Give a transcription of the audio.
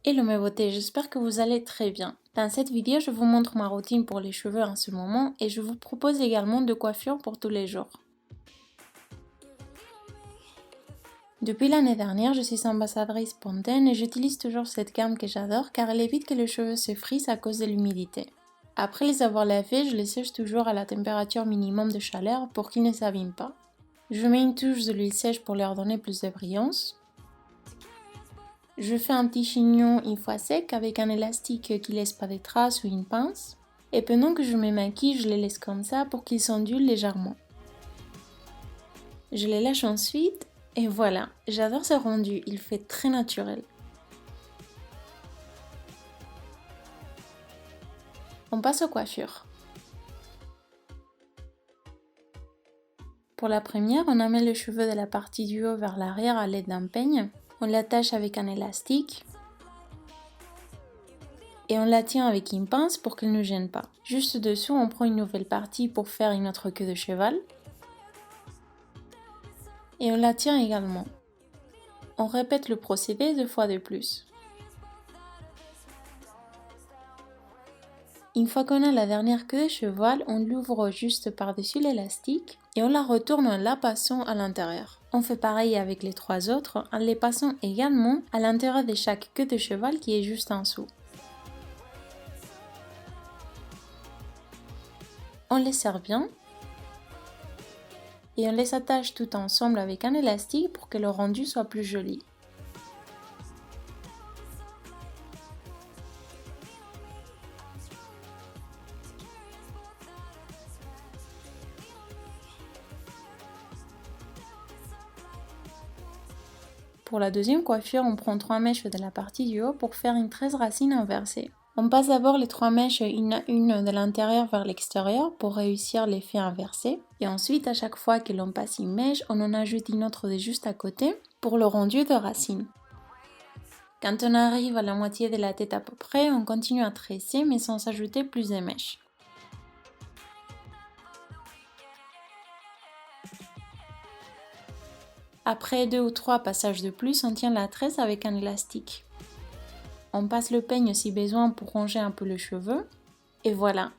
Hello mes beautés, j'espère que vous allez très bien. Dans cette vidéo, je vous montre ma routine pour les cheveux en ce moment et je vous propose également de coiffure pour tous les jours. Depuis l'année dernière, je suis ambassadrice Pantene et j'utilise toujours cette gamme que j'adore car elle évite que les cheveux se frisent à cause de l'humidité. Après les avoir lavés, je les sèche toujours à la température minimum de chaleur pour qu'ils ne s'abîment pas. Je mets une touche de l'huile sèche pour leur donner plus de brillance. Je fais un petit chignon une fois sec avec un élastique qui laisse pas de traces ou une pince. Et pendant que je me maquille, je les laisse comme ça pour qu'ils s'ondulent légèrement. Je les lâche ensuite et voilà, j'adore ce rendu, il fait très naturel. On passe aux coiffures. Pour la première, on amène le cheveu de la partie du haut vers l'arrière à l'aide d'un peigne. On l'attache avec un élastique. Et on la tient avec une pince pour qu'elle ne gêne pas. Juste dessous, on prend une nouvelle partie pour faire une autre queue de cheval. Et on la tient également. On répète le procédé 2 fois de plus. Une fois qu'on a la dernière queue de cheval, on l'ouvre juste par-dessus l'élastique et on la retourne en la passant à l'intérieur. On fait pareil avec les 3 autres en les passant également à l'intérieur de chaque queue de cheval qui est juste en dessous. On les serre bien et on les attache tout ensemble avec un élastique pour que le rendu soit plus joli. Pour la deuxième coiffure, on prend 3 mèches de la partie du haut pour faire une 13 racines inversée. On passe d'abord les 3 mèches une à une de l'intérieur vers l'extérieur pour réussir l'effet inversé. Et ensuite, à chaque fois que l'on passe une mèche, on en ajoute une autre de juste à côté pour le rendu de racine. Quand on arrive à la moitié de la tête à peu près, on continue à tresser mais sans ajouter plus de mèches. Après 2 ou 3 passages de plus, on tient la tresse avec un élastique. On passe le peigne si besoin pour ronger un peu le cheveu. Et voilà,